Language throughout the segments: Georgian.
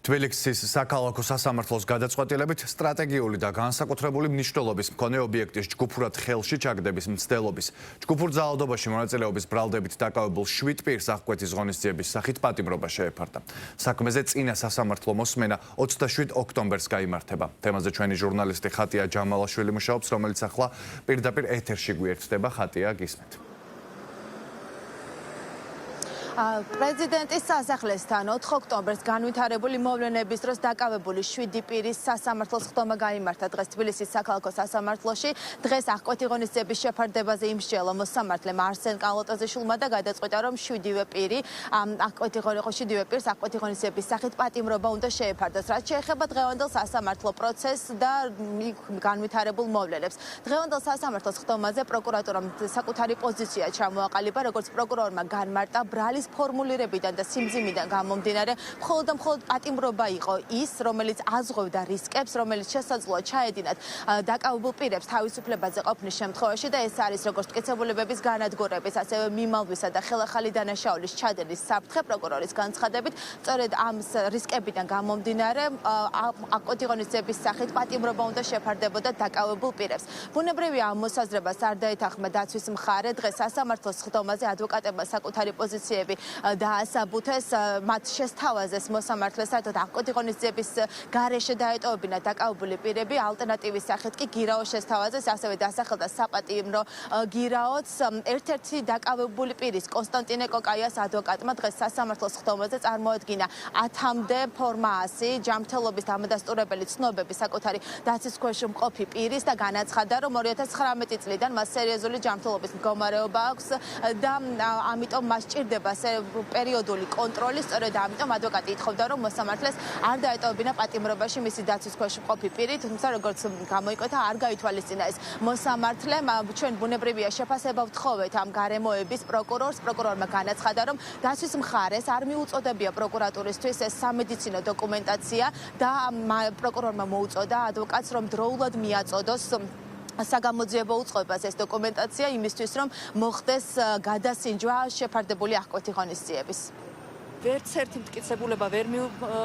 თბილისის საქალაქო სასამართლოს გადაწყვეტილებით სტრატეგიული და განსაკუთრებული მნიშვნელობის მქონე ობიექტის ჯგუფურად ხელში ჩაგდების მცდელობის, ჯგუფურ ძალადობაში მონაწილეობის ბრალდებით დაკავებულ 7 პირს აღკვეთის ღონისძიების სახით პატიმრობა შეეფარდა. საქმეზე წინა სასამართლო მოსმენა 27 ოქტომბერს გაიმართება. თემაზე ჩვენი ჟურნალისტი ხატია ჯამალაშვილი მუშაობს, რომელიც ახლა პირდაპირ ეთერში გვერდდება. ხატია, გისმენთ. პრეზიდენტის სასახლესთან 4 ოქტომბერს განვითარებული მოვლენების დროს დაკავებული 7 პირის სასამართლოს ხდომა გაიმართა დღეს თბილისის საქალაქო სასამართლოში. დღეს აღკვეთი ღონისძიების შეფარდებაზე იმსჯელა მოსამართლემ არსენ კალოტოზიშვილმა და გადაწყვეტა, რომ 7-ვე პირი აღკვეთი ღონისძიების სახით პატიმრობა უნდა შეეფარდოს, რაც შეეხება დღევანდელ სასამართლო პროცესს და განვითარებულ მოვლენებს. დღევანდელ სასამართლოს ხდომაზე პროკურატურამ საკუთარი პოზიცია ჩამოაყალიბა, როგორც პროკურორმა განმარტა ბრალის ფორმულირებიდან და სიმძიმიდან გამომდინარე, მხოლოდ და მხოლოდ პატიმრობა იყო ის, რომელიც აზღვევდა რისკებს, რომელიც შესაძლოა ჩაედინათ დაკავებულ პირებს თავისუფლებაზე ყოფნის შემთხვევაში და ეს არის როგორც მტკიცებულებების განადგურების, ასევე მიმალვისა და ხელახალი დანაშაულის ჩადენის საფრთხე. პროკურორის განცხადებით, სწორედ ამ რისკებიდან გამომდინარე, აღკვეთი ღონისძიების სახით პატიმრობა უნდა შეფარდებოდა დაკავებულ პირებს. ბუნებრივია, ამ მოსაზრებას არ დაეთანხმა დაცვის მხარე. დღეს სასამართლოს ხდომაზე ადვოკატებმა საკუთარი პოზიციები დაასაბუთეს, მათ შესთავაზეს მოსამართლეს საერთოდ აღკვეთი ღონისძიების გარეშე დაეტოვებინათ დაკავებული პირები, ალტერნატივის სახით კი გირაო შესთავაზეს, ასევე დასახელდა საპატიმრო გირაოც. ერთ-ერთი დაკავებული პირის კონსტანტინე კოკაიას ადვოკატმა დღეს სასამართლოს ხდომაზე წარმოადგინა 10-მდე ფორმა 100 ჯანმრთელობის დამადასტურებელი ცნობები საკუთარი დაცვის ქვეშ მყოფი პირის და განაცხადა, რომ 2019 წლიდან მას სერიოზული ჯანმრთელობის მდგომარეობა აქვს და ამიტომ მას ჭირდება პერიოდული კონტროლი. სწორედ ამიტომ ადვოკატი ითხოვდა, რომ მოსამართლეს არ დაეტოვებინა პატიმრობაში მისი დაცვის ქვეშ მყოფი პირი, თუმცა როგორც გამოიკვეთა, არ გაითვალისწინა ეს მოსამართლემ. ჩვენ ბუნებრივია შეფასება ვთხოვეთ ამ გარემოების პროკურორს. პროკურორმა განაცხადა, რომ დაცვის მხარეს არ მიუწოდებია პროკურატურისთვის ეს სამედიცინო დოკუმენტაცია და პროკურორმა მოუწოდა ადვოკატს, რომ დროულად მიაწოდოს საგამოძიებო უწყებას ეს დოკუმენტაცია იმისთვის, რომ მოხდეს გადასინჯვა შეფარდებული აღკვეთი ღონისძიების. ვერც ერთი მტკიცებულება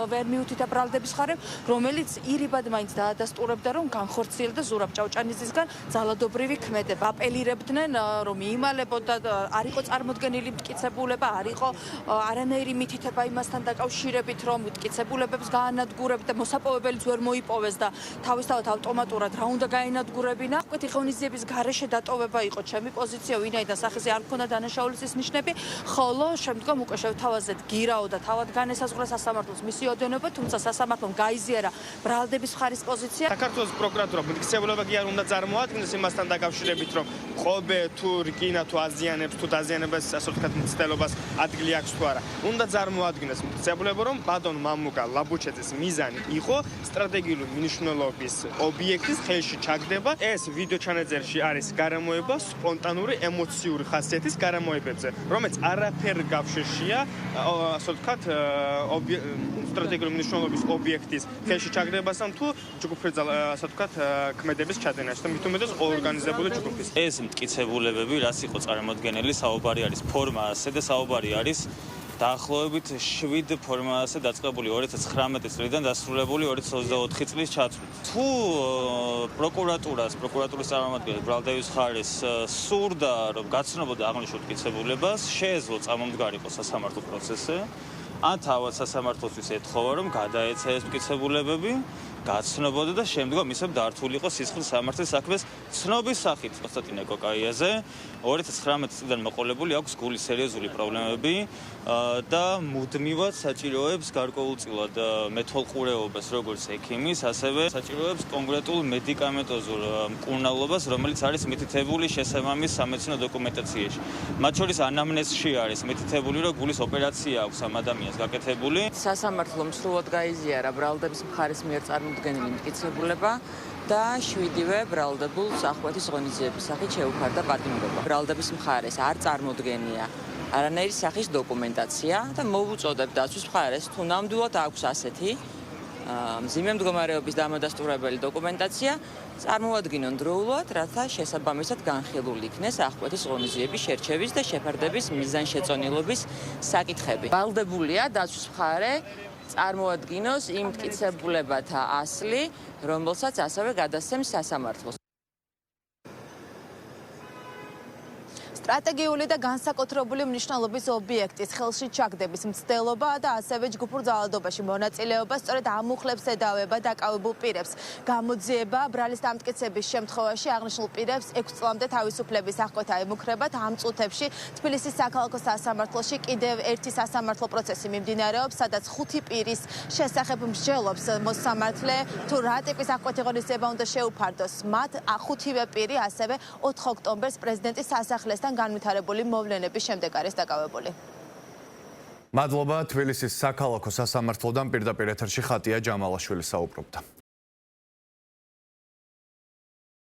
ვერ მიუთითა ბრალდების ხარემ, რომელიც ირიბად მაინც დაადასტურებდა, რომ განხორციელდა ზურაბ ჭავჭანიძისგან ძალადობრივი ქმედება. აპელირებდნენ, რომ მიიმალებოდა, არ იყო წარმოდგენილი მტკიცებულება, არ იყო არანაირი მითითება იმასთან დაკავშირებით, რომ მტკიცებულებებს გაანადგურებდა, მოსაპოვებელიც ვერ მოიპოვეს და თავისთავად ავტომატურად რა უნდა გაენადგურებინა. აღკვეთი ღონისძიების გარეშე დატოვება იყო ჩემი პოზიცია, ვინაიდან სახეზე არ მქონდა დანაშაულის ნიშნები, ხოლო შემდგომ უკვე შევთავაზეთ გირაო და თავად განესაზღვრა სასამართლოს მისი ოდენობა, თუმცა სასამართლომ გაიზიარა ბრალდების მხარის პოზიცია. საქართველოს პროკურატურა მტკიცებულება კი არ უნდა წარმოადგენს იმასთან დაკავშირებით, რომ ყობე თუ რკინა თუ აზიანებს თუ დაზიანებას, ასე ვთქვათ, მცდელობას ადგილი აქვს თუ არა. უნდა წარმოადგენს მტკიცებულება, რომ ბატონ მამუკა ლაბუჩეძის მიზანი იყო სტრატეგიული მნიშვნელობის ობიექტის ხელში ჩაგდება. ეს ვიდეო ჩანაწერში არის გარემოება სპონტანური ემოციური ხასიათის გარემოებებზე, რომელიც არაფერ კავშირშია ასე ვთქვათ, სტრატეგიული მნიშვნელობის ობიექტის ხელში ჩაგდებასთან თუ ჯგუფური ასე ვთქვათ, ქმედების ჩადენაში და მით უმეტეს ორგანიზებული ჯგუფის. ეს მტკიცებულებები, რაც იყო წარმოდგენილი, საუბარი არის ფორმა 100 და საუბარი არის დაახლოებით 7 ფორმა 100 დაწყებული 2019 წლიდან დასრულებული 2024 წლის ჩათვლით. თუ პროკურატურის წარმომადგენელი ბრალდების მხარეს სურდა, რომ გაცნობოდა აღნიშნულ მტკიცებულებას, შეეძლო წამომდგარიყო სასამართლო პროცესზე, ან თავად სასამართლოსთვის ეთხოვა, რომ გადაეცა ეს მტკიცებულებები, გაცნობოდა და შემდგომ ისევ დართული იყო სისხლის სამართლის საქმეს ცნობის სახით. კონსტანტინე კოკაიაზე 2019 წლიდან მოყოლებული აქვს გულის სერიოზული პრობლემები და მუდმივად საჭიროებს გარკვეულწილად მეთვალყურეობას როგორც ექიმის, ასევე საჭიროებს კონკრეტულ მედიკამენტოზურ მკურნალობას, რომელიც არის მითითებული შესაბამის სამედიცინო დოკუმენტაციაში. მათ შორის ანამნეზში არის მითითებული, რომ გულის ოპერაცია აქვს ამ ადამიანს გაკეთებული. სასამართლომ სრულად გაიზიარა ბრალდების მხარის მიერ წარმოდგენილი მტკიცებულება და 7-ვე ბრალდებულს აღკვეთის ღონისძიების სახით შეუფარდა პატიმრობა. ბრალდების მხარეს არ წარმოდგენია არანაირი სახის დოკუმენტაცია და მოუწოდებ დაცვის მხარეს, თუ ნამდვილად აქვს ასეთი მძიმე მდგომარეობის დამადასტურებელი დოკუმენტაცია, წარმოადგინონ დროულად, რათა შესაბამისად განხილული იქნეს აღკვეთის ღონისძიების შერჩევის და შეფარდების მიზანშეწონილობის საკითხები. ვალდებულია დაცვის მხარე წარმოადგინოს იმ მტკიცებულებათა ასლი, რომელსაც ასევე გადასცემს სასამართლოს. სტრატეგიული და განსაკუთრებული მნიშვნელობის ობიექტის ხელში ჩაგდების მცდელობა და ასევე ჯგუფურ ძალადობაში მონაწილეობა სწორედ ამუხლებს ედავება დაკავებულ პირებს. გამოძიება ბრალის დამტკიცების შემთხვევაში აღნიშნულ პირებს 6 წლამდე თავისუფლების აღკვეთა ემუქრებათ. ამ წუთებში თბილისის საქალაქო სასამართლოში კიდევ ერთი სასამართლო პროცესი მიმდინარეობს, სადაც 5 პირის შესახებ მსჯელობს მოსამართლე თუ რა ტიპის აღკვეთი ღონისძიება უნდა შეუფარდოს. მათ 5-ვე პირი ასევე 4 ოქტომბერს პრეზიდენტის სასახლესთან განვითარებული მოვლენების შემდეგ არის დაკავებული. მადლობა თბილისის საქალაქო სასამართლოდან პირდაპირ ეთერში ხატია ჯამალაშვილი საუბრობდა.